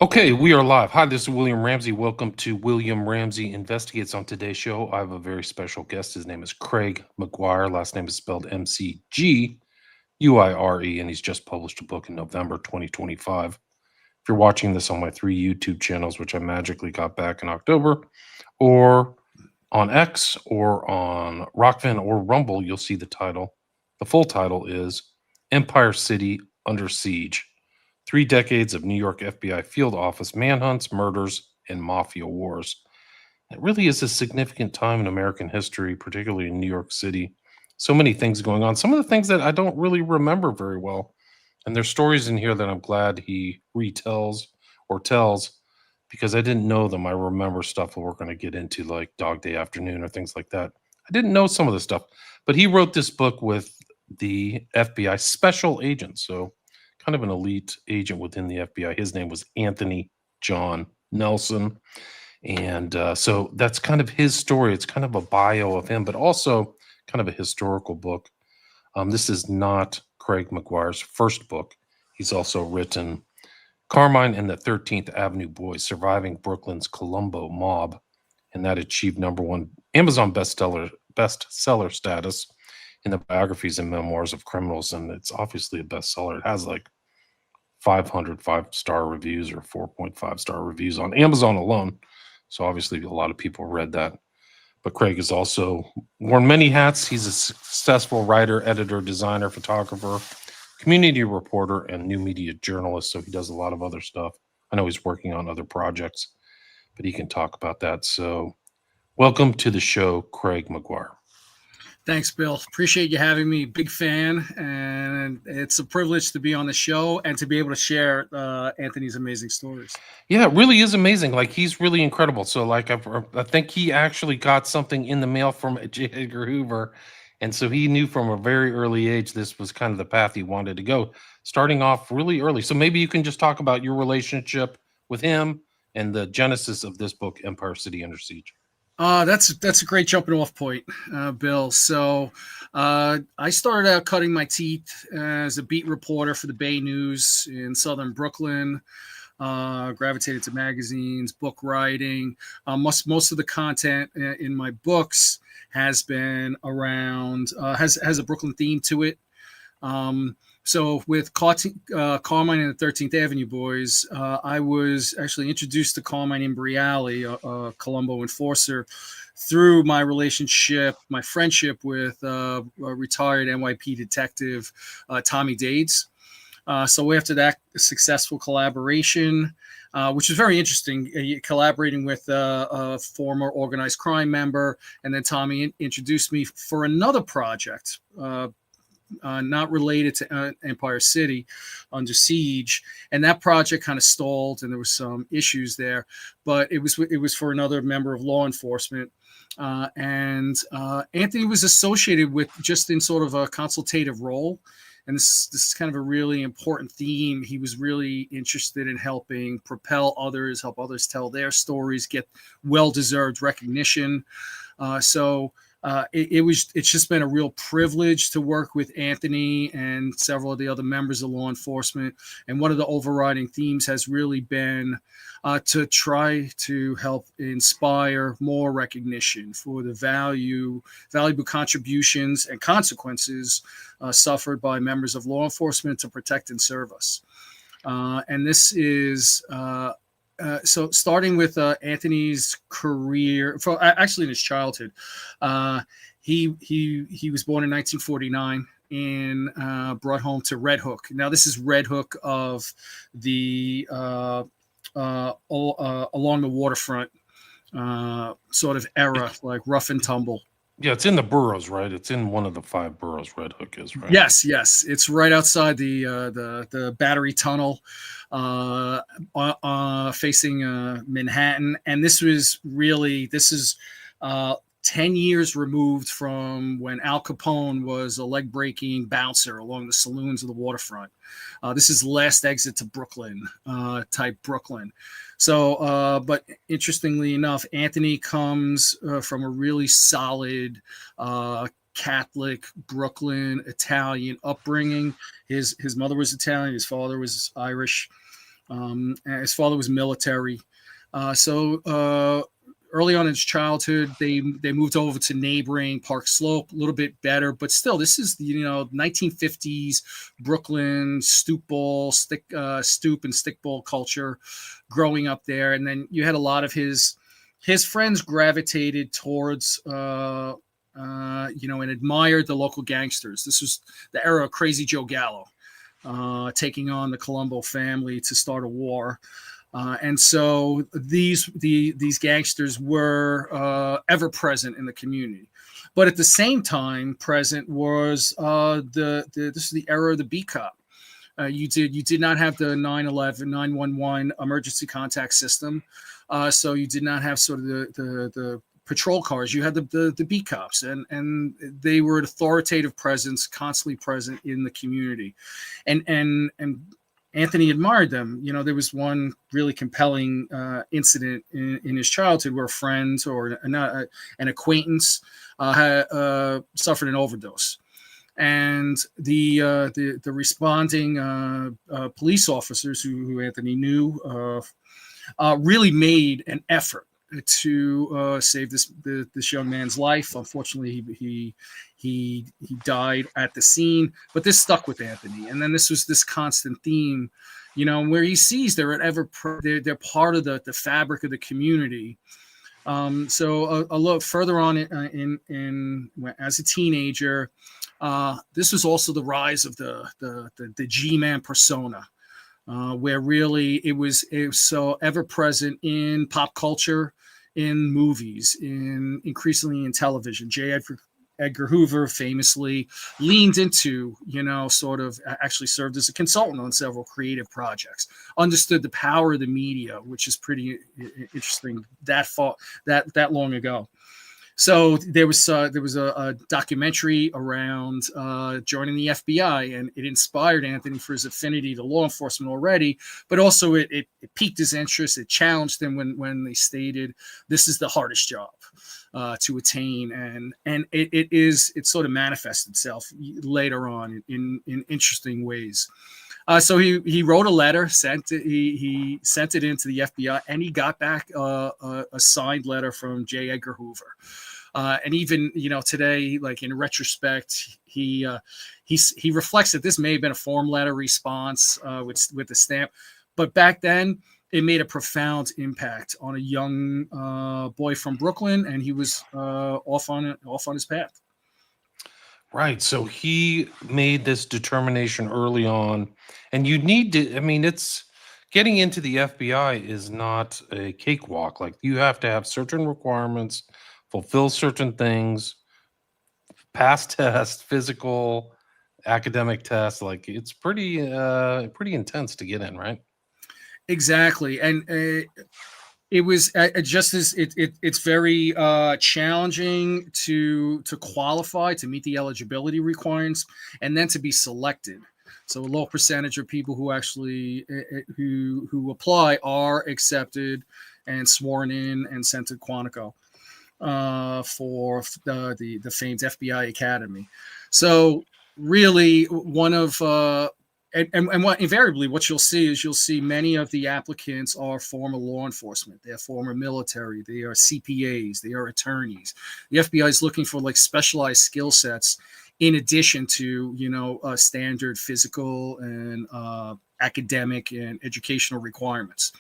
Okay, we are live. Hi, this is William Ramsey. Welcome to William Ramsey Investigates. On today's show, I have a very special guest. His name is Craig McGuire. Last name is spelled McGuire, and he's just published a book in November 2025. If you're watching this on my three YouTube channels, which I magically got back in October, or on X, or on Rockfin, or Rumble, you'll see the title. The full title is Empire City Under Siege: 3 decades of New York FBI field office manhunts, murders, and mafia wars. It really is a significant time in American history, particularly in New York City. So many things going on. Some of the things that I don't really remember very well. And there's stories in here that I'm glad he retells or tells because I didn't know them. I remember stuff that we're going to get into, like Dog Day Afternoon or things like that. I didn't know some of the stuff, but he wrote this book with the FBI special agent. So kind of an elite agent within the FBI. His name was Anthony John Nelson. And so that's kind of his story. It's kind of a bio of him, but also kind of a historical book. This is not Craig McGuire's first book. He's also written Carmine and the 13th Avenue Boys: Surviving Brooklyn's Columbo Mob, and that achieved number 1 Amazon bestseller status in the biographies and memoirs of criminals. And it's obviously a bestseller. It has like 500 5-star reviews or 4.5-star reviews on Amazon alone. So obviously a lot of people read that. But Craig has also worn many hats. He's a successful writer, editor, designer, photographer, community reporter, and new media journalist. So he does a lot of other stuff. I know he's working on other projects, but he can talk about that. So welcome to the show, Craig McGuire. Thanks, Bill. Appreciate you having me. Big fan, and it's a privilege to be on the show and to be able to share Anthony's amazing stories. Yeah, it really is amazing. Like, he's really incredible. So, like, I think he actually got something in the mail from J. Edgar Hoover, and so he knew from a very early age this was kind of the path he wanted to go, starting off really early. So maybe you can just talk about your relationship with him and the genesis of this book, Empire City Under Siege. That's a great jumping off point, Bill. So I started out cutting my teeth as a beat reporter for the Bay News in Southern Brooklyn. Gravitated to magazines, book writing. Most of the content in my books has been around has a Brooklyn theme to it. So with Carmine and the 13th Avenue Boys, I was actually introduced to Carmine Imbriali, a Columbo enforcer, through my friendship with a retired NYP detective, Tommy Dades. So after that successful collaboration, which was very interesting, collaborating with a former organized crime member, and then Tommy introduced me for another project, not related to Empire City Under Siege, and that project kind of stalled, and there was some issues there. But it was for another member of law enforcement, and Anthony was associated with just in sort of a consultative role. And this is kind of a really important theme. He was really interested in helping propel others, help others tell their stories, get well-deserved recognition. It's just been a real privilege to work with Anthony and several of the other members of law enforcement. And one of the overriding themes has really been to try to help inspire more recognition for the valuable contributions and consequences suffered by members of law enforcement to protect and serve us. And this is so starting with Anthony's career, actually in his childhood, he was born in 1949 and brought home to Red Hook. Now this is Red Hook of the along the waterfront sort of era, like rough and tumble. Yeah, it's in the boroughs, right? It's in one of the 5 boroughs. Red Hook is, right? Yes, it's right outside the Battery Tunnel, facing Manhattan. And this is 10 years removed from when Al Capone was a leg-breaking bouncer along the saloons of the waterfront. This is last exit to Brooklyn, type Brooklyn. So, but interestingly enough, Anthony comes from a really solid Catholic Brooklyn Italian upbringing. His mother was Italian, his father was Irish. His father was military. So early on in his childhood, they moved over to neighboring Park Slope, a little bit better, but still, this is 1950s Brooklyn stoop and stickball culture, growing up there, and then you had a lot of his friends gravitated towards. And admired the local gangsters. This was the era of Crazy Joe Gallo, taking on the Colombo family to start a war. And so these gangsters were ever present in the community, but at the same time, present was this is the era of the beat cop. You did not have the 911 911 emergency contact system, so you did not have sort of the patrol cars. You had the beat cops, and they were an authoritative presence, constantly present in the community, and Anthony admired them. There was one really compelling incident in his childhood where a friend or an acquaintance suffered an overdose, and the responding police officers who Anthony knew really made an effort to save this young man's life. Unfortunately, he died at the scene, but this stuck with Anthony. And then this was this constant theme, where he sees they're part of the fabric of the community. So a little further on in as a teenager, this was also the rise of the G-man persona. Where really it was so ever present in pop culture, in movies, increasingly in television. J. Edgar Hoover famously leaned into, sort of actually served as a consultant on several creative projects, understood the power of the media, which is pretty interesting that long ago. So there was a documentary around joining the FBI, and it inspired Anthony for his affinity to law enforcement already, but also it piqued his interest. It challenged him when they stated this is the hardest job to attain, and it sort of manifested itself later on in interesting ways. So he wrote a letter, he sent it into the FBI, and he got back a signed letter from J. Edgar Hoover. And even today, like in retrospect, he reflects that this may have been a form letter response with the stamp, but back then it made a profound impact on a young boy from Brooklyn, and he was off on his path. Right. So he made this determination early on, and you need to, I mean, it's getting into the FBI is not a cakewalk. Like you have to have certain requirements, fulfill certain things, pass tests, physical, academic tests. Like it's pretty intense to get in, right? Exactly. And it was just as it's very challenging to qualify, to meet the eligibility requirements, and then to be selected. So a low percentage of people who actually who apply are accepted and sworn in and sent to Quantico for the famed FBI Academy. So really, one of and what invariably what you'll see many of the applicants are former law enforcement, they're former military, they are CPAs, they are attorneys. The FBI is looking for like specialized skill sets in addition to standard physical and academic and educational requirements.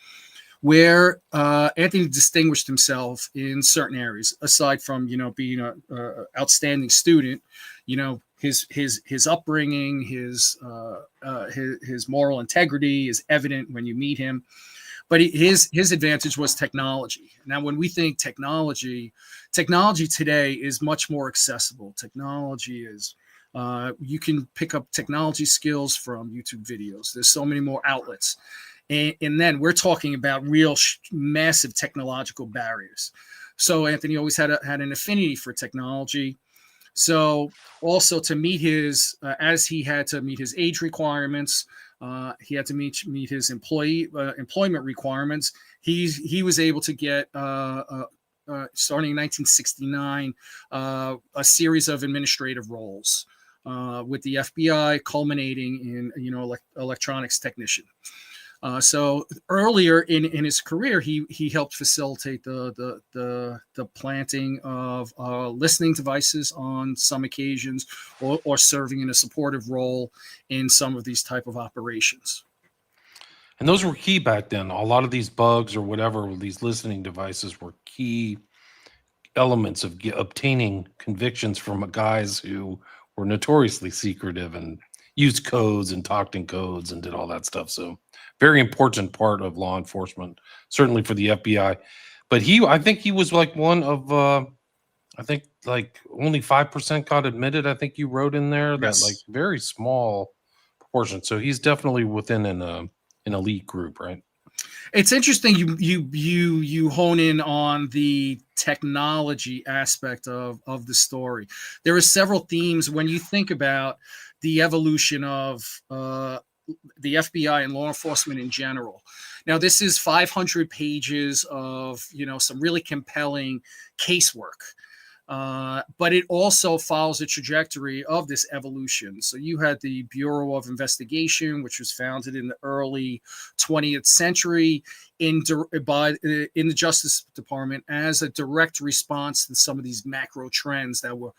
Where Anthony distinguished himself in certain areas, aside from being a outstanding student, his upbringing, his moral integrity is evident when you meet him. But his advantage was technology. Now, when we think technology today is much more accessible. Technology is you can pick up technology skills from YouTube videos. There's so many more outlets. And then we're talking about real massive technological barriers. So Anthony always had an affinity for technology. So also to meet his, as he had to meet his age requirements, he had to meet his employment requirements. He was able to get starting in 1969 a series of administrative roles with the FBI, culminating in electronics technician. So earlier in his career, he helped facilitate the planting of listening devices on some occasions, or serving in a supportive role in some of these type of operations. And those were key back then. A lot of these bugs or whatever, these listening devices were key elements of obtaining convictions from guys who were notoriously secretive and used codes and talked in codes and did all that stuff. So, very important part of law enforcement, certainly for the FBI. But I think he was like one of, I think like only 5% got admitted. I think you wrote in there that like Yes. very small proportion. So he's definitely within an elite group, right? It's interesting you hone in on the technology aspect of the story. There are several themes when you think about the evolution of the FBI and law enforcement in general. Now, this is 500 pages of some really compelling casework. But it also follows the trajectory of this evolution. So you had the Bureau of Investigation, which was founded in the early 20th century in the Justice Department as a direct response to some of these macro trends that were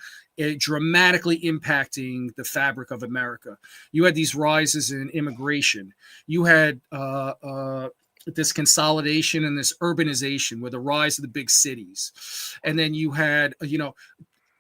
dramatically impacting the fabric of America. You had these rises in immigration. You had this consolidation and this urbanization with the rise of the big cities, and then you had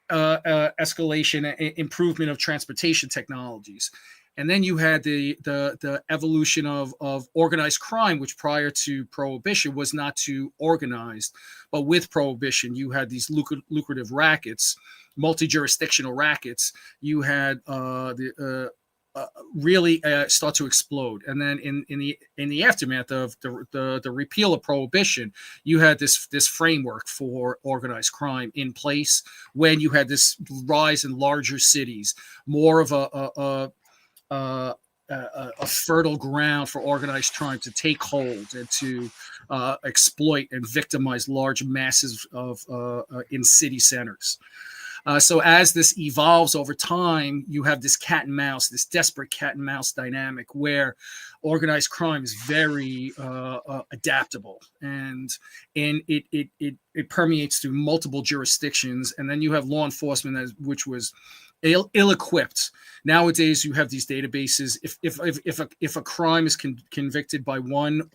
escalation and improvement of transportation technologies, and then you had the evolution of organized crime, which prior to prohibition was not too organized, but with prohibition you had these lucrative rackets, multi-jurisdictional rackets. You had really start to explode. And then in the aftermath of the repeal of prohibition, you had this framework for organized crime in place when you had this rise in larger cities, more of a fertile ground for organized crime to take hold and to exploit and victimize large masses of in city centers. So as this evolves over time, you have this cat and mouse, this desperate cat and mouse dynamic where organized crime is very adaptable, and it permeates through multiple jurisdictions. And then you have law enforcement, which was ill-equipped. Nowadays, you have these databases. If a crime is convicted by one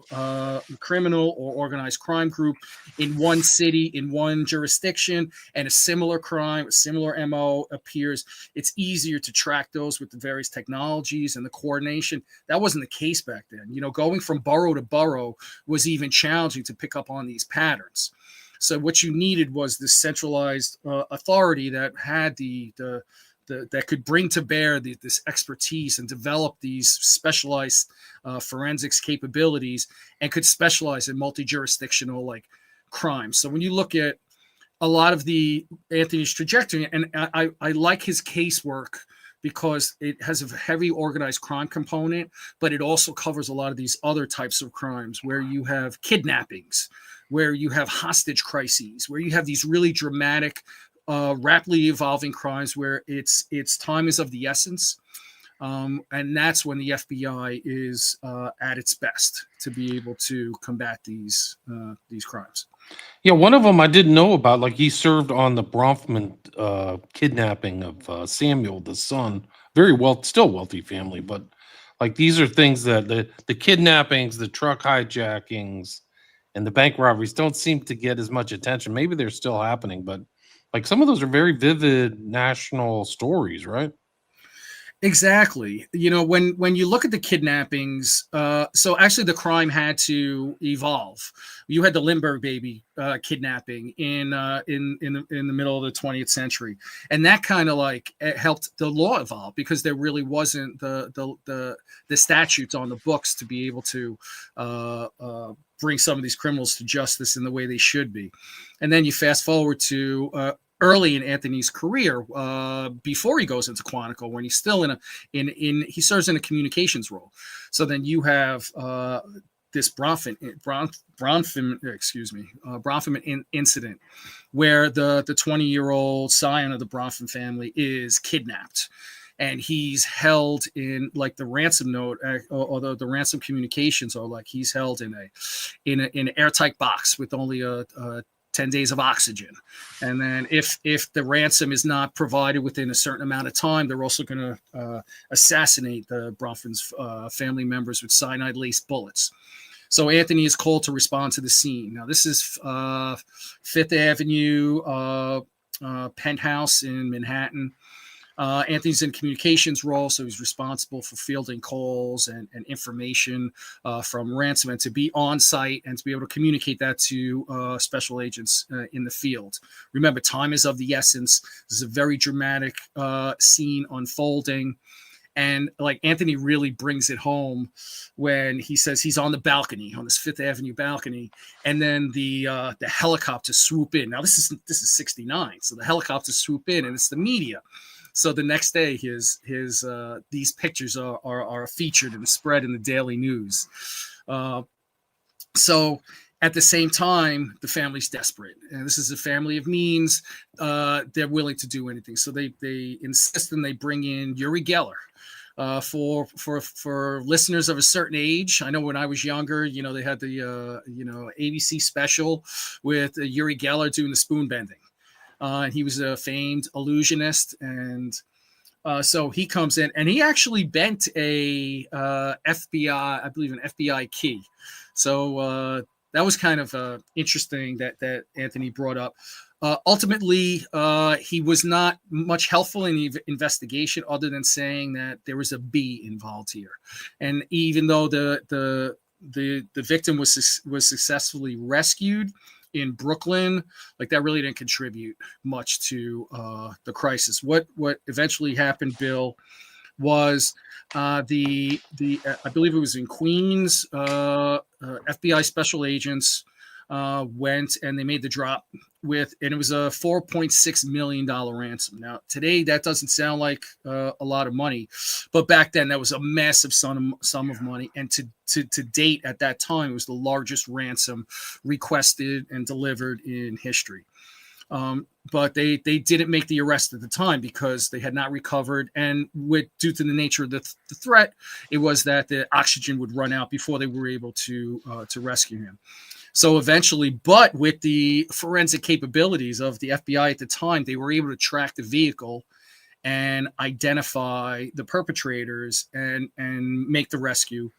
criminal or organized crime group in one city, in one jurisdiction, and a similar crime, a similar MO appears, it's easier to track those with the various technologies and the coordination. That wasn't the case back then. Going from borough to borough was even challenging to pick up on these patterns. So what you needed was this centralized authority that had that could bring to bear this expertise and develop these specialized forensics capabilities, and could specialize in multi-jurisdictional crimes. So when you look at a lot of the Anthony's trajectory, and I like his casework because it has a heavy organized crime component, but it also covers a lot of these other types of crimes where you have kidnappings, where you have hostage crises, where you have these really dramatic, rapidly evolving crimes where it's time is of the essence. And that's when the FBI is at its best to be able to combat these crimes. Yeah, one of them I didn't know about. Like he served on the Bronfman kidnapping of Samuel, the son. Very still wealthy family, but like these are things that the kidnappings, the truck hijackings, and the bank robberies don't seem to get as much attention. Maybe they're still happening, but like some of those are very vivid national stories, right? Exactly. When you look at the kidnappings, so actually the crime had to evolve. You had the Lindbergh baby kidnapping in the middle of the 20th century, and that kind of helped the law evolve, because there really wasn't the statutes on the books to be able to bring some of these criminals to justice in the way they should be. And then you fast forward to early in Anthony's career, before he goes into Quantico, when he's still he serves in a communications role. So then you have this Bronfman incident, where the 20-year-old scion of the Bronfman family is kidnapped. and he's held in like the ransom note, or the ransom communications are like he's held in an airtight box with only a 10 days of oxygen. And then if the ransom is not provided within a certain amount of time, they're also going to assassinate the Bronfman's family members with cyanide laced bullets. So Anthony is called to respond to the scene. Now, this is Fifth Avenue penthouse in Manhattan. Anthony's in communications role, so he's responsible for fielding calls and information from ransom, and to be on site and to be able to communicate that to special agents in the field. Remember, time is of the essence. This is a very dramatic scene unfolding. And like Anthony really brings it home when he says he's on the balcony, on this Fifth Avenue balcony, and then the helicopters swoop in. Now this is 69, so the helicopters swoop in, and it's the media. So the next day, these pictures are featured and spread in the daily news. So at the same time, the family's desperate, and this is a family of means. They're willing to do anything. So they insist and they bring in Uri Geller. For listeners of a certain age, I know when I was younger, they had the ABC special with Uri Geller doing the spoon bending. He was a famed illusionist, and so he comes in, and he actually bent a FBI, I believe, an FBI key. So that was kind of interesting that Anthony brought up. Ultimately, he was not much helpful in the investigation, other than saying that there was a bee involved here, and even though the victim was successfully rescued in Brooklyn, like that really didn't contribute much to the crisis. What eventually happened, Bill, was I believe it was in Queens, FBI special agents went and they made the drop and it was a $4.6 million ransom. Now today that doesn't sound like a lot of money, but back then that was a massive sum of money, and to date at that time it was the largest ransom requested and delivered in history. But they didn't make the arrest at the time because they had not recovered, and due to the nature of the threat, it was that the oxygen would run out before they were able to rescue him. So eventually, but with the forensic capabilities of the FBI at the time, they were able to track the vehicle and identify the perpetrators and make the rescue.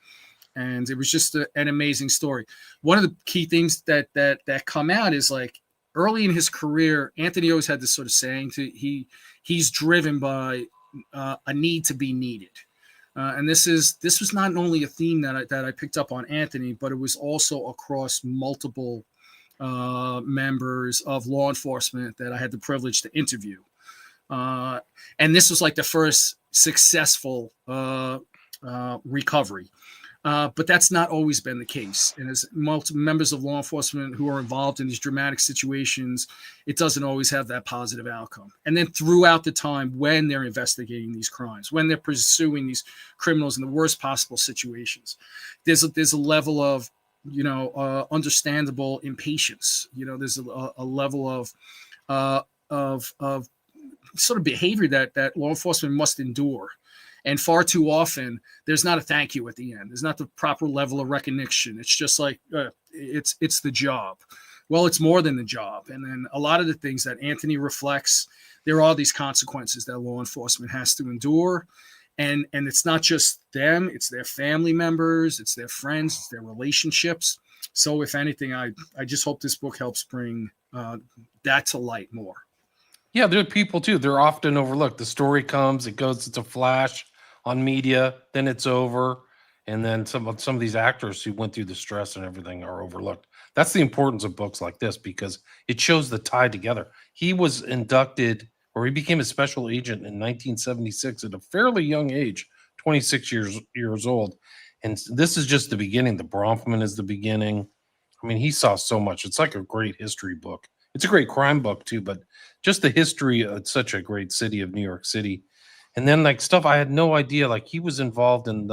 And it was just an amazing story. One of the key things that come out is like early in his career, Anthony always had this sort of saying he's driven by a need to be needed. And this was not only a theme that I picked up on Anthony, but it was also across multiple members of law enforcement that I had the privilege to interview. And this was like the first successful recovery. But that's not always been the case. And as multiple members of law enforcement who are involved in these dramatic situations, it doesn't always have that positive outcome. And then throughout the time when they're investigating these crimes, when they're pursuing these criminals in the worst possible situations, there's a level of, understandable impatience. There's a level of sort of behavior that law enforcement must endure. And far too often, there's not a thank you at the end. There's not the proper level of recognition. It's just like, it's the job. Well, it's more than the job. And then a lot of the things that Anthony reflects, there are these consequences that law enforcement has to endure. And it's not just them, it's their family members, it's their friends, it's their relationships. So if anything, I just hope this book helps bring that to light more. Yeah, there are people too. They're often overlooked. The story comes, it goes, it's a flash on media, then it's over, and then some of these actors who went through the stress and everything are overlooked. That's the importance of books like this, because it shows the tie together. He was inducted, or he became a special agent in 1976 at a fairly young age, 26 years old. And this is just the beginning. The Bronfman is the beginning. I mean, he saw so much. It's like a great history book. It's a great crime book too, but just the history of such a great city of New York City. And then like stuff I had no idea, like he was involved in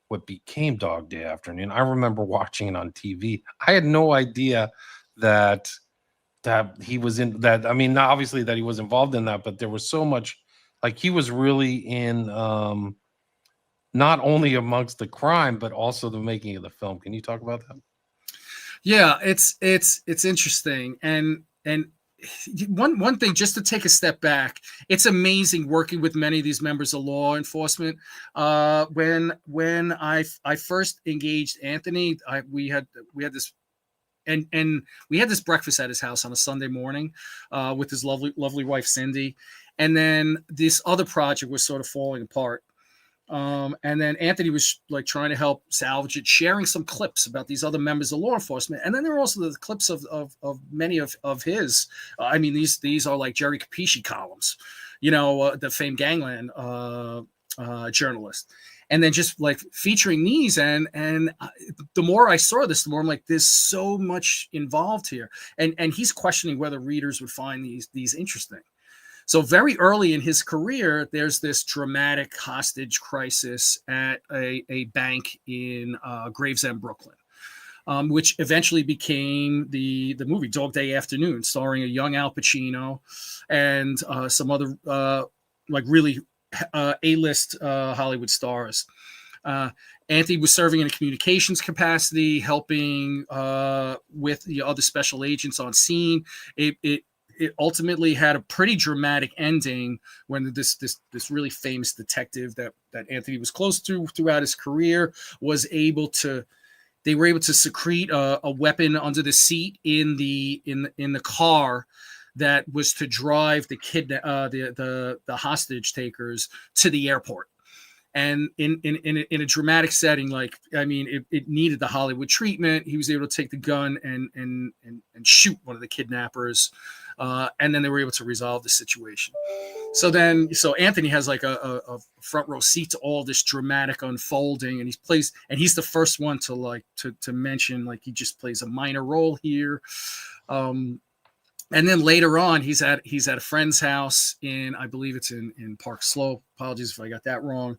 what became Dog Day Afternoon. I remember watching it on TV. I had no idea that he was in that. I mean, not obviously that he was involved in that, but there was so much Like he was really in not only amongst the crime, but also the making of the film. Can you talk about that? Yeah, it's interesting, and one thing, just to take a step back, it's amazing working with many of these members of law enforcement. When I first engaged Anthony, we had this. And we had this breakfast at his house on a Sunday morning with his lovely wife Cindy, and then this other project was sort of falling apart. And then Anthony was like trying to help salvage it, sharing some clips about these other members of law enforcement. And then there were also the clips of many of his. I mean, these are like Jerry Capisci columns, the famed Gangland journalist. And then just like featuring these, and the more I saw this, the more I'm like, there's so much involved here, and he's questioning whether readers would find these interesting. So very early in his career, there's this dramatic hostage crisis at a bank in Gravesend, Brooklyn, which eventually became the movie Dog Day Afternoon, starring a young Al Pacino and some other like really A-list Hollywood stars. Anthony was serving in a communications capacity, helping with the other special agents on scene. It ultimately had a pretty dramatic ending when this really famous detective that Anthony was close to throughout his career was able to. They were able to secrete a weapon under the seat in the car that was to drive the hostage takers to the airport. And in a dramatic setting, like, I mean, it needed the Hollywood treatment. He was able to take the gun and shoot one of the kidnappers, and then they were able to resolve the situation. So Anthony has like a front row seat to all this dramatic unfolding, and he's the first one to mention, like, he just plays a minor role here. And then later on, he's at a friend's house I believe it's in Park Slope. Apologies if I got that wrong.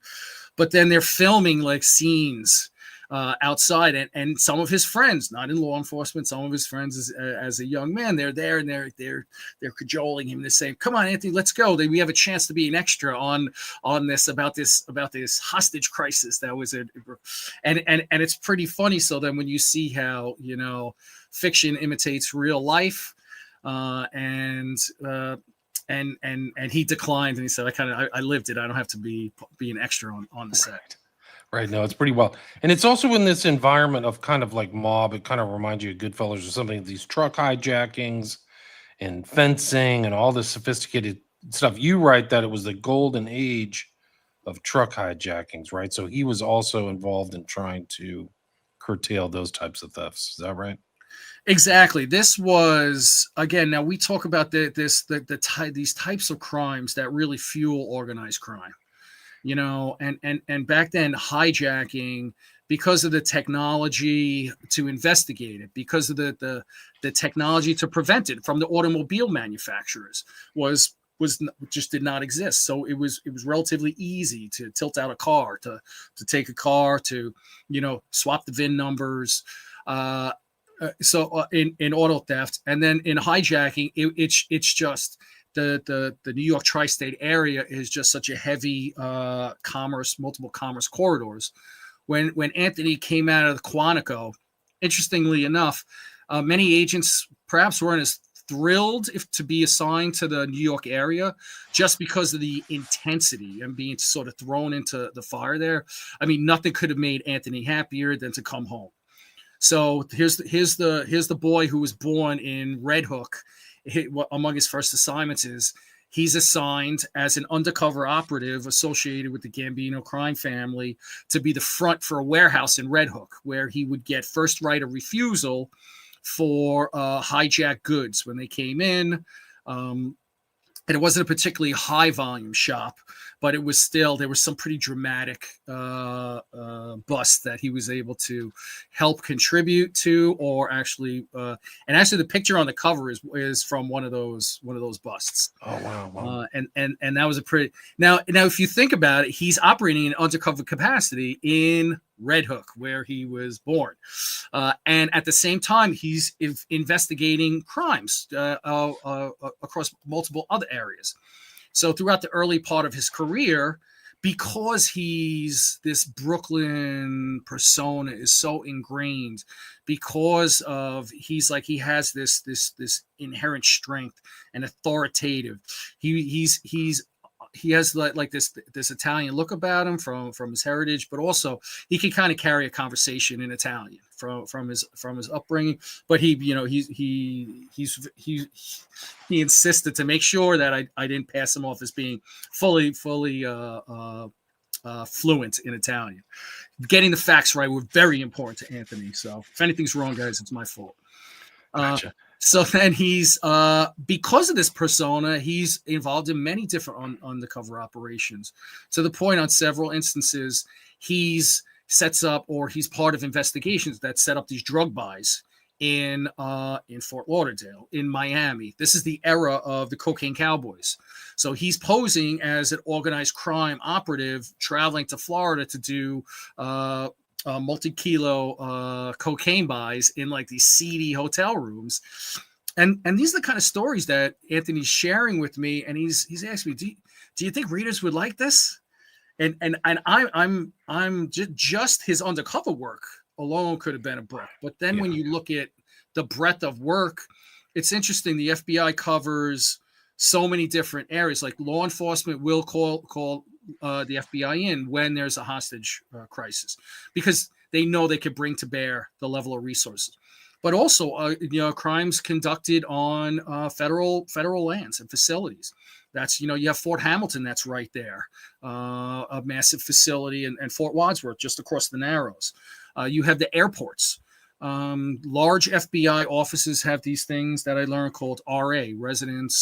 But then they're filming like scenes outside, and some of his friends, not in law enforcement, some of his friends as a young man, they're there, and they're cajoling him. They're saying, "Come on, Anthony, let's go. We have a chance to be an extra on this about this hostage crisis that was and it's pretty funny. So then when you see how fiction imitates real life. And he declined, and he said, I lived it. I don't have to be an extra on the set. Right. No, it's pretty well. And it's also in this environment of kind of like mob. It kind of reminds you of Goodfellas or something, these truck hijackings and fencing and all this sophisticated stuff. You write that it was the golden age of truck hijackings, right? So he was also involved in trying to curtail those types of thefts. Is that right? Exactly. This was, again, now we talk about these types of crimes that really fuel organized crime, and back then hijacking, because of the technology to investigate it, because of the technology to prevent it from the automobile manufacturers just did not exist. So it was relatively easy to tilt out a car, to take a car, to swap the VIN numbers. So in auto theft, and then in hijacking, it's just the New York tri-state area is just such a heavy multiple commerce corridors. When Anthony came out of the Quantico, interestingly enough, many agents perhaps weren't as thrilled to be assigned to the New York area, just because of the intensity and being sort of thrown into the fire there. I mean, nothing could have made Anthony happier than to come home. So here's the boy who was born in Red Hook. Among his first assignments is he's assigned as an undercover operative associated with the Gambino crime family to be the front for a warehouse in Red Hook, where he would get first right of refusal for hijacked goods when they came in. And it wasn't a particularly high volume shop, but it was still, there was some pretty dramatic busts that he was able to help contribute to, or actually, and actually the picture on the cover is from one of those busts. Oh, wow. And that was a pretty, now if you think about it, he's operating in undercover capacity in Red Hook, where he was born. And at the same time, he's investigating crimes across multiple other areas. So throughout the early part of his career, because he's this Brooklyn persona is so ingrained, because of he has this inherent strength and authoritative. He has like this Italian look about him from his heritage, but also he can kind of carry a conversation in Italian from his upbringing. But he insisted to make sure that I didn't pass him off as being fully fluent in Italian. Getting the facts right were very important to Anthony. So if anything's wrong, guys, it's my fault. Gotcha. So then he's because of this persona, he's involved in many different undercover operations, to the point on several instances he's part of investigations that set up these drug buys in Fort Lauderdale, in Miami. This is the era of the cocaine cowboys. So he's posing as an organized crime operative traveling to Florida to do multi-kilo cocaine buys in like these seedy hotel rooms. And these are the kind of stories that Anthony's sharing with me. And he's asking me, do you think readers would like this? And I'm just his undercover work alone could have been a book. But then when you look at the breadth of work, it's interesting. The FBI covers so many different areas. Like law enforcement will call the FBI in when there's a hostage crisis, because they know they could bring to bear the level of resources. But also, crimes conducted on federal lands and facilities. That's, you have Fort Hamilton that's right there, a massive facility, and Fort Wadsworth just across the Narrows. You have the airports. Large FBI offices have these things that I learned called RA, resident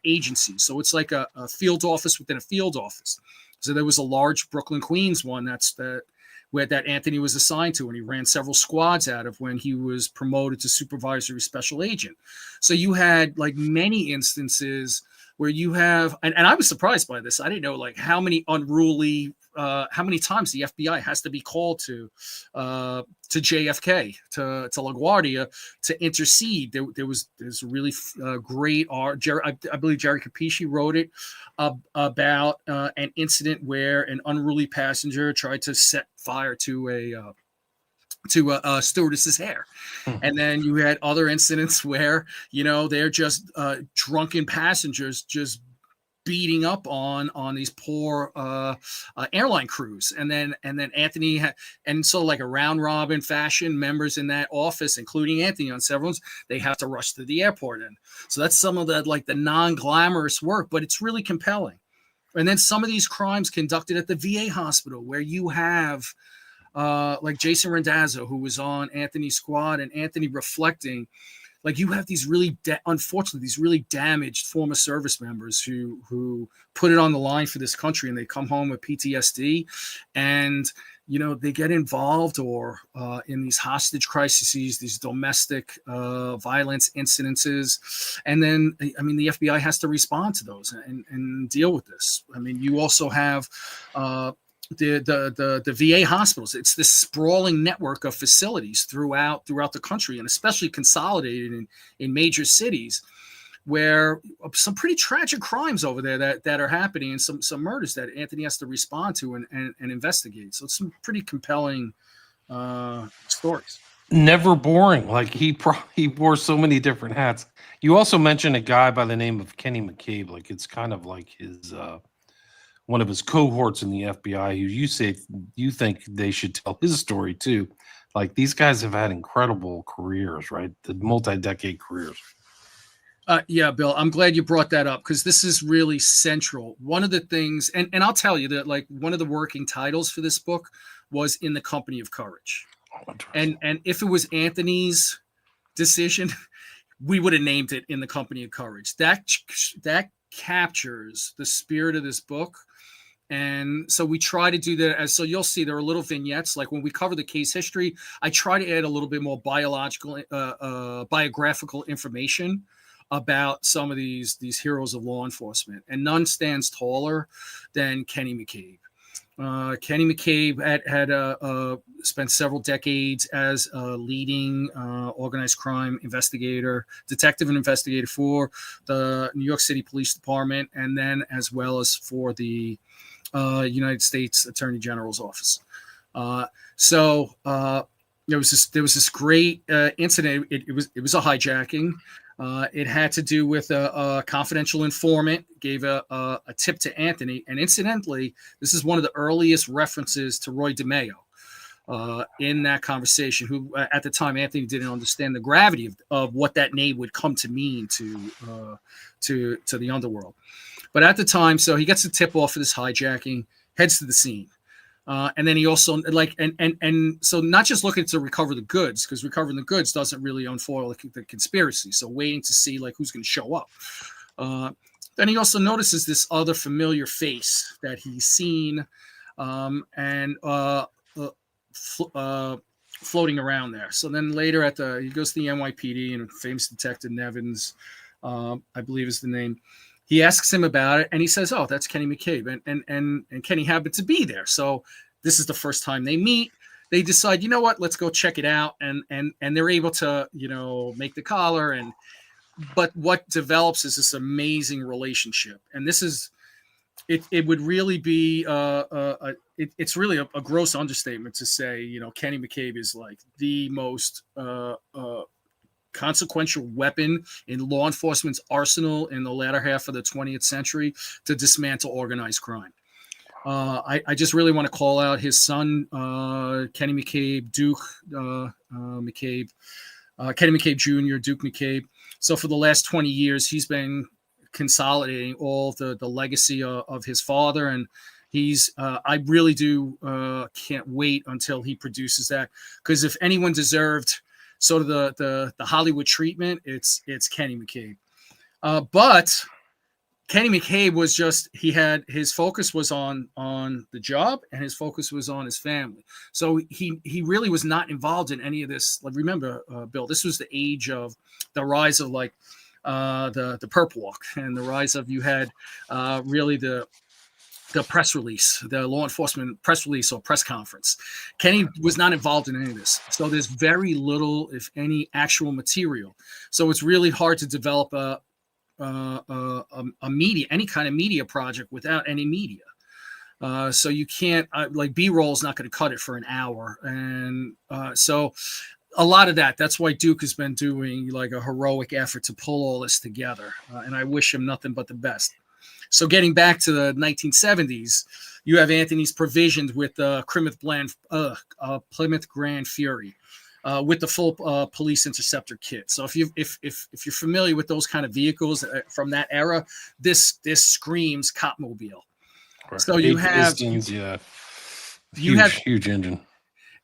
agencies. So it's like a field office within a field office. So there was a large Brooklyn, Queens one that Anthony was assigned to, and he ran several squads out of when he was promoted to supervisory special agent. So you had like many instances where you have, and I was surprised by this. I didn't know like how many times the FBI has to be called to JFK, to LaGuardia to intercede. There's a really great art. I believe Jerry Capisci wrote it about an incident where an unruly passenger tried to set fire to a stewardess's hair. And then you had other incidents where, they're just drunken passengers just beating up on these poor airline crews. And then Anthony and so like a round robin fashion, members in that office, including Anthony on several ones, they have to rush to the airport. And so that's some of the non-glamorous work, but it's really compelling. And then some of these crimes conducted at the VA hospital, where you have like Jason Randazzo, who was on Anthony's squad, and Anthony reflecting, like you have these really, unfortunately, these really damaged former service members who put it on the line for this country, and they come home with PTSD, and they get involved or in these hostage crises, these domestic violence incidences, and then the FBI has to respond to those and deal with this. You also have the VA hospitals. It's this sprawling network of facilities throughout the country, and especially consolidated in major cities, where some pretty tragic crimes over there that are happening, and some murders that Anthony has to respond to and investigate. So it's some pretty compelling stories. Never boring. Like he wore so many different hats. You also mentioned a guy by the name of Kenny McCabe. Like it's kind of like his one of his cohorts in the FBI, who you think they should tell his story too. Like these guys have had incredible careers, right? The multi-decade careers. Yeah, Bill, I'm glad you brought that up, because this is really central. One of the things, and I'll tell you that like one of the working titles for this book was In the Company of Courage. Oh, and if it was Anthony's decision, we would have named it In the Company of Courage. That captures the spirit of this book. And so we try to do that. So you'll see there are little vignettes. Like when we cover the case history, I try to add a little bit more biographical information about some of these heroes of law enforcement. And none stands taller than Kenny McCabe. Kenny McCabe had spent several decades as a leading organized crime detective and investigator for the New York City Police Department, and then as well as for the United States Attorney General's office. So there was this great incident. It was a hijacking. It had to do with a confidential informant gave a tip to Anthony, and incidentally, this is one of the earliest references to Roy DeMeo in that conversation. Who at the time Anthony didn't understand the gravity of what that name would come to mean to the underworld. But at the time, so he gets a tip off of this hijacking, heads to the scene. And then he also and so not just looking to recover the goods, because recovering the goods doesn't really unfoil the conspiracy. So waiting to see like who's going to show up. Then he also notices this other familiar face that he's seen floating around there. So then later he goes to the NYPD, and famous detective Nevins, I believe is the name. He asks him about it, and he says, "Oh, that's Kenny McCabe," and Kenny happened to be there. So this is the first time they meet. They decide, you know what, let's go check it out, and they're able to, make the collar. But what develops is this amazing relationship, and this is it. It would really be it's really a gross understatement to say, Kenny McCabe is like the most consequential weapon in law enforcement's arsenal in the latter half of the 20th century to dismantle organized crime. I just really want to call out his son, Kenny McCabe, Duke McCabe, Kenny McCabe Jr., Duke McCabe. So for the last 20 years, he's been consolidating all the legacy of his father, and he's I really do can't wait until he produces that, because if anyone deserved sort of the Hollywood treatment, it's Kenny McCabe. But Kenny McCabe was his focus was on the job, and his focus was on his family. So he really was not involved in any of this. Like, remember, Bill, this was the age of the rise of like the perp walk, and the rise of, you had really the press release, the law enforcement press release or press conference. Kenny was not involved in any of this. So there's very little, if any, actual material. So it's really hard to develop a media, any kind of media project without any media. So you can't, like, B-roll is not going to cut it for an hour. And so a lot of that's why Duke has been doing like a heroic effort to pull all this together. And I wish him nothing but the best. So getting back to the 1970s, you have Anthony's provisioned with Plymouth Grand Fury with the full police interceptor kit. So if you're familiar with those kind of vehicles from that era, this screams Copmobile. Right. So you have Pistons, huge engine.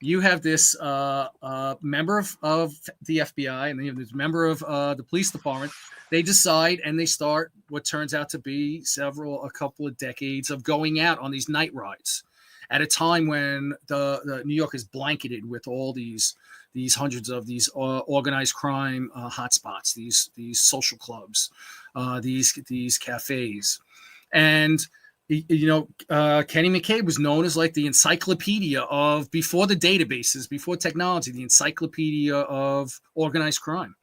You have this member of the FBI, and then you have this member of the police department. They decide, and they start what turns out to be a couple of decades of going out on these night rides at a time when the New York is blanketed with all these hundreds of these organized crime hotspots, these social clubs, these cafes. And Kenny McCabe was known as like the encyclopedia of, before the databases, before technology, the encyclopedia of organized crime.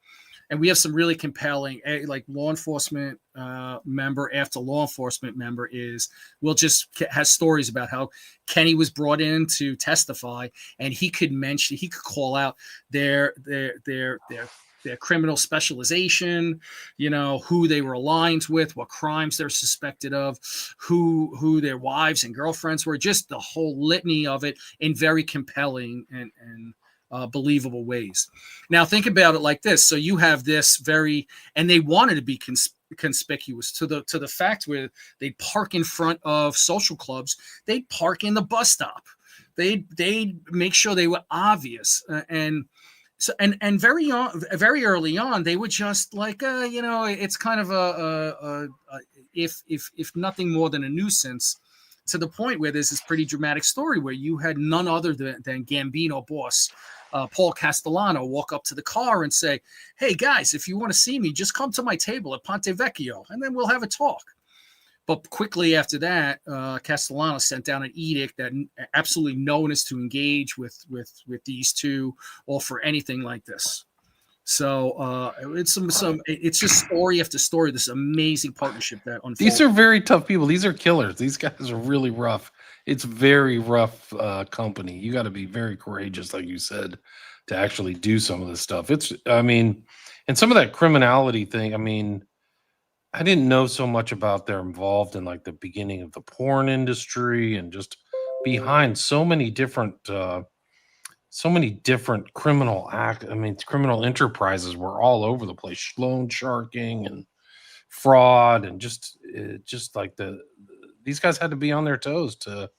And we have some really compelling, like, law enforcement member after law enforcement member has stories about how Kenny was brought in to testify, and he could call out their criminal specialization, who they were aligned with, what crimes they're suspected of, who their wives and girlfriends were, just the whole litany of it in very compelling and believable ways. Now think about it like this. So you have this and they wanted to be conspicuous to the fact where they'd park in front of social clubs, they'd park in the bus stop, they'd make sure they were obvious, and so and very early on they would just like it's kind of if nothing more than a nuisance, to the point where there's this pretty dramatic story where you had none other than Gambino boss Paul Castellano walk up to the car and say, "Hey guys, if you want to see me, just come to my table at Ponte Vecchio, and then we'll have a talk." But quickly after that, Castellano sent down an edict that absolutely no one is to engage with these two or for anything like this. So it's it's just story after story. This amazing partnership that unfolds. These are very tough people. These are killers. These guys are really rough. It's very rough company. You got to be very courageous, like you said, to actually do some of this stuff. I mean, and some of that criminality thing. I mean, I didn't know so much about they're involved in like the beginning of the porn industry and just behind so many different criminal enterprises were all over the place, loan sharking and fraud, and just like these guys had to be on their toes to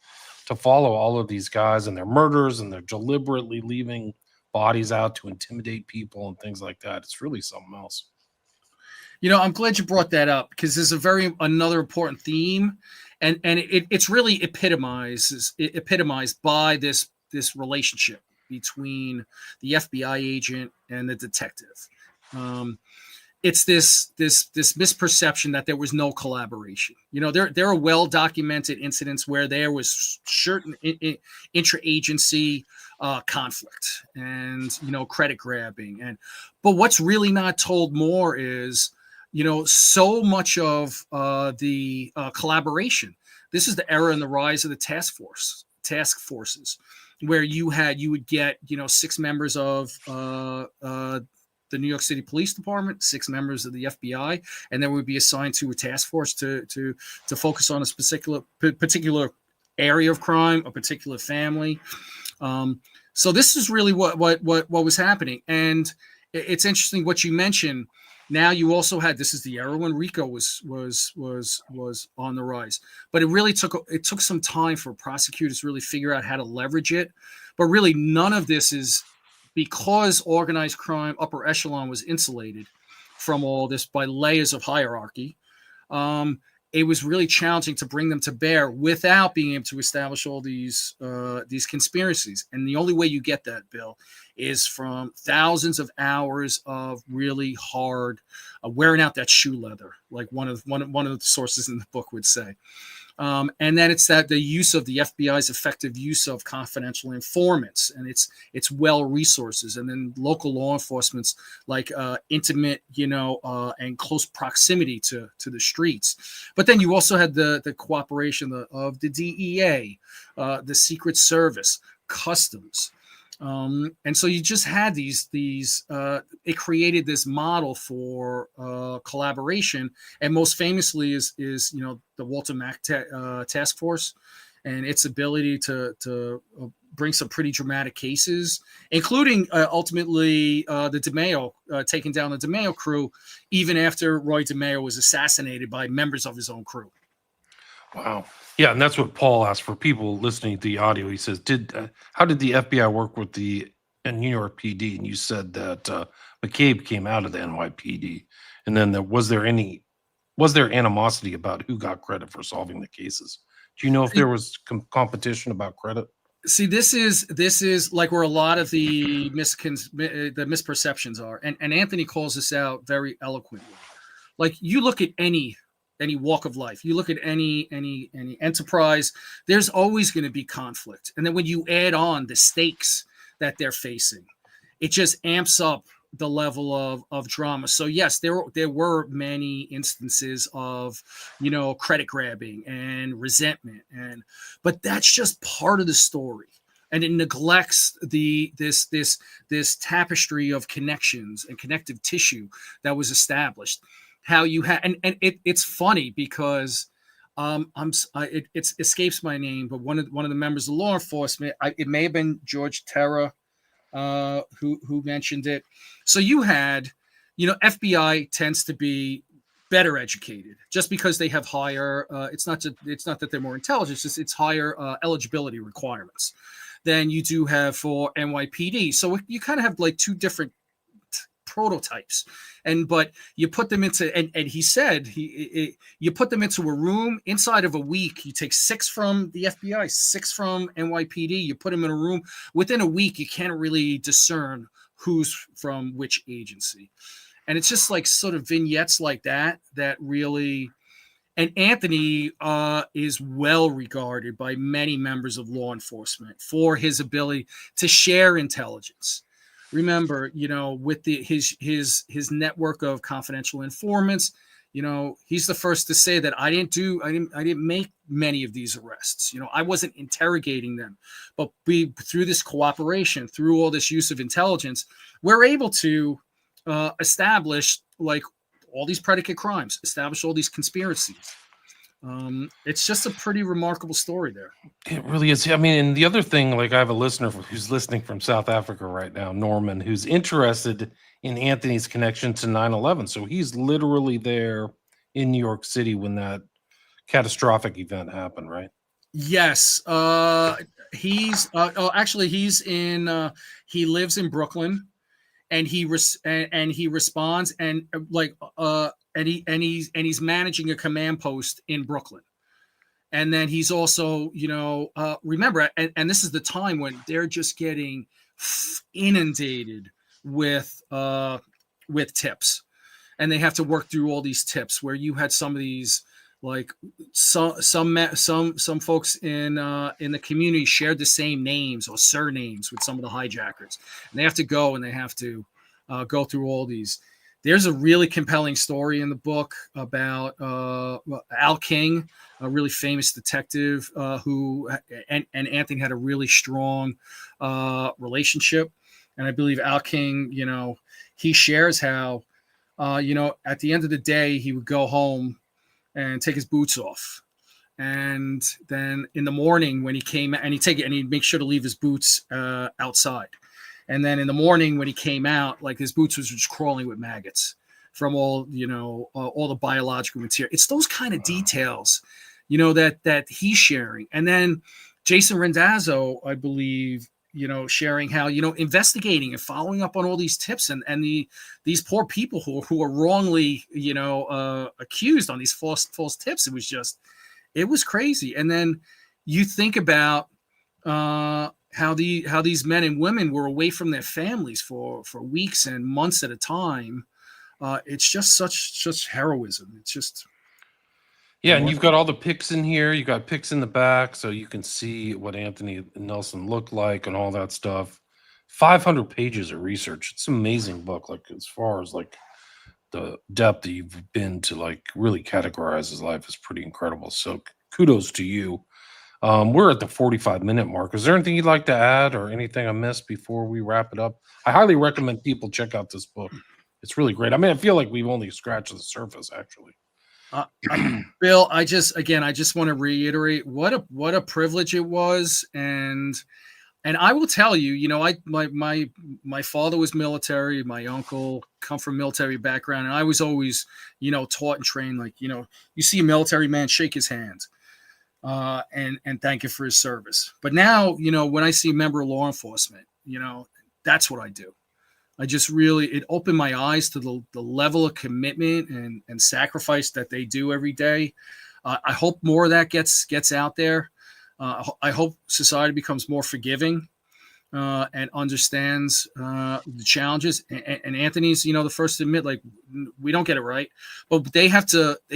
follow all of these guys and their murders, and they're deliberately leaving bodies out to intimidate people and things like that. It's really something else. I'm glad you brought that up, because there's another important theme, and it's really epitomized by this relationship between the FBI agent and the detective. It's this misperception that there was no collaboration. There are well documented incidents where there was certain intra-agency conflict and credit grabbing, but what's really not told more is so much of the collaboration. This is the era and the rise of the task forces, where you would get 6 members of the New York City Police Department, 6 members of the FBI, and then would be assigned to a task force to focus on a particular area of crime, a particular family. So this is really what was happening, and it's interesting what you mentioned. Now you also had, this is the era when RICO was on the rise, but it took some time for prosecutors to really figure out how to leverage it. But really, none of this is because organized crime upper echelon was insulated from all this by layers of hierarchy. It was really challenging to bring them to bear without being able to establish all these conspiracies. And the only way you get that, Bill, is from thousands of hours of really hard wearing out that shoe leather, like one of the sources in the book would say. And then it's that the use of the FBI's effective use of confidential informants and its well resources, and then local law enforcement's like intimate, and close proximity to the streets. But then you also had the cooperation of the DEA, the Secret Service, Customs. And so you just had these it created this model for collaboration, and most famously is the Walter Mack task force and its ability to bring some pretty dramatic cases, including ultimately the DeMeo taking down the DeMeo crew, even after Roy DeMeo was assassinated by members of his own crew. Wow. Yeah, and that's what Paul asked for people listening to the audio. He says, how did the FBI work with the New York PD? And you said that McCabe came out of the NYPD. And then was there animosity about who got credit for solving the cases? Do you know if there was competition about credit? See, this is like where a lot of the misperceptions are, and Anthony calls this out very eloquently. Like, you look at any walk of life, you look at any enterprise, there's always going to be conflict. And then when you add on the stakes that they're facing, it just amps up the level of drama. So yes, there were many instances of, credit grabbing and resentment, but that's just part of the story. And it neglects this tapestry of connections and connective tissue that was established. How you had, and it's funny because it escapes my name, but one of the members of law enforcement, it may have been George Terra, who mentioned it. So you had, FBI tends to be better educated just because they have higher. It's not that they're more intelligent; it's higher eligibility requirements than you do have for NYPD. So you kind of have like two different prototypes, but you put them into, and he said you put them into a room inside of a week. You take 6 from the FBI, 6 from NYPD, you put them in a room. Within a week, you can't really discern who's from which agency. And it's just like sort of vignettes like that really, And Anthony is well regarded by many members of law enforcement for his ability to share intelligence. Remember, with his network of confidential informants, he's the first to say that I didn't make many of these arrests. I wasn't interrogating them, but through this cooperation, through all this use of intelligence, we're able to establish like all these predicate crimes, establish all these conspiracies. It's just a pretty remarkable story there. It really is. I mean, and the other thing, like I have a listener who's listening from South Africa right now, Norman, who's interested in Anthony's connection to 9/11. So he's literally there in New York City when that catastrophic event happened, right? Yes. Actually, he's in. He lives in Brooklyn, and he responds and he's managing a command post in Brooklyn. And then he's also, remember, and this is the time when they're just getting inundated with tips, and they have to work through all these tips. Where you had some of these, like some folks in the community shared the same names or surnames with some of the hijackers, and they have to go and they have to go through all these. There's a really compelling story in the book about Al King, a really famous detective who and Anthony had a really strong relationship. And I believe Al King, he shares how, at the end of the day, he would go home and take his boots off. And then in the morning when he came and he'd make sure to leave his boots outside. And then in the morning when he came out, like his boots was just crawling with maggots from all the biological material. It's those kind of details, that he's sharing. And then Jason Randazzo, I believe, sharing how, investigating and following up on all these tips and these poor people who are wrongly, accused on these false tips. It was crazy. And then you think about, how these men and women were away from their families for weeks and months at a time. It's just such heroism. It's just And you've got all the pics in here. You got pics in the back, so you can see what Anthony Nelson looked like and all that stuff. 500 pages of research. It's an amazing book. Like as far as like the depth that you've been to, like really categorize his life is pretty incredible. So kudos to you. We're at the 45-minute mark. Is there anything you'd like to add or anything I missed before we wrap it up? I highly recommend people check out this book. It's really great. I mean, I feel like we've only scratched the surface, actually. Bill, I just want to reiterate what a privilege it was, and I will tell you, my father was military, my uncle come from military background, and I was always, taught and trained like, you see a military man, shake his hand. And thank you for his service. But now, when I see a member of law enforcement, that's what I do. I just it opened my eyes to the level of commitment and sacrifice that they do every day. I hope more of that gets out there. I hope society becomes more forgiving and understands the challenges. And Anthony's, the first to admit, like, we don't get it right, but they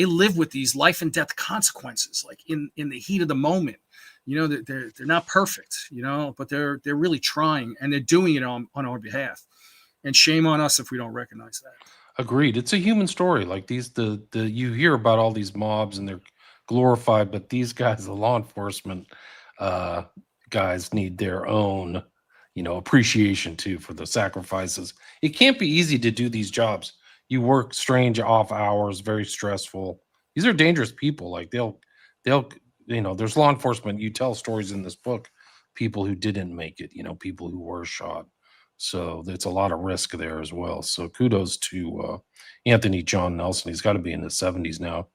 live with these life and death consequences, like in the heat of the moment. They're not perfect, but they're really trying, and they're doing it on our behalf. And shame on us if we don't recognize that. Agreed. It's a human story. Like you hear about all these mobs and they're glorified, but these guys, the law enforcement guys, need their own appreciation too for the sacrifices. It can't be easy to do these jobs. You work strange off hours, very stressful. These are dangerous people. Like they'll there's law enforcement. You tell stories in this book, people who didn't make it, people who were shot. So it's a lot of risk there as well. So kudos to Anthony John Nelson. He's got to be in his 70s now.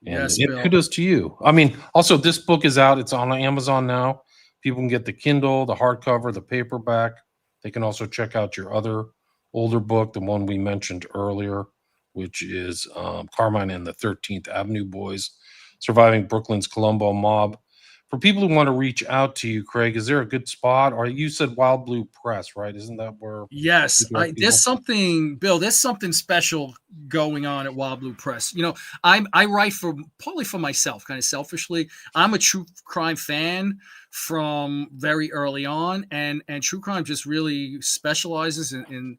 And Yes, Bill. kudos to you. I mean, also this book is out. It's on Amazon now. People can get the Kindle, the hardcover, the paperback. They can also check out your other older book, the one we mentioned earlier, which is Carmine and the 13th Avenue Boys, Surviving Brooklyn's Colombo Mob. For people who want to reach out to you, Craig, is there a good spot? Or you said Wild Blue Press, right? Isn't that where Yes, you direct people? there's something, Bill. There's something special going on at Wild Blue Press. I write for partly for myself, kind of selfishly. I'm a true crime fan from very early on, and true crime just really specializes in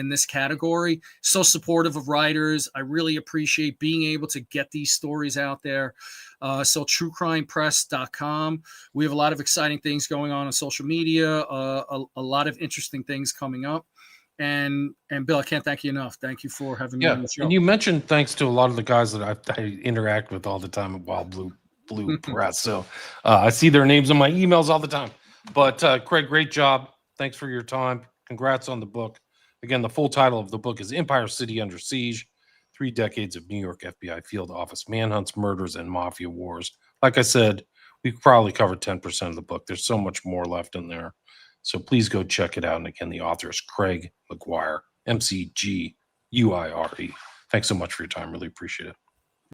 this category. So supportive of writers. I really appreciate being able to get these stories out there. So truecrimepress.com. We have a lot of exciting things going on social media, a lot of interesting things coming up. And Bill, I can't thank you enough. Thank you for having me on the show. And you mentioned thanks to a lot of the guys that I interact with all the time at Wild Blue Press. So I see their names in my emails all the time. But Craig, great job. Thanks for your time. Congrats on the book. Again, the full title of the book is Empire City Under Siege: 3 Decades of New York FBI Field Office Manhunts, Murders, and Mafia Wars. Like I said, we probably covered 10% of the book. There's so much more left in there. So please go check it out. And again, the author is Craig McGuire, McGuire. Thanks so much for your time. Really appreciate it.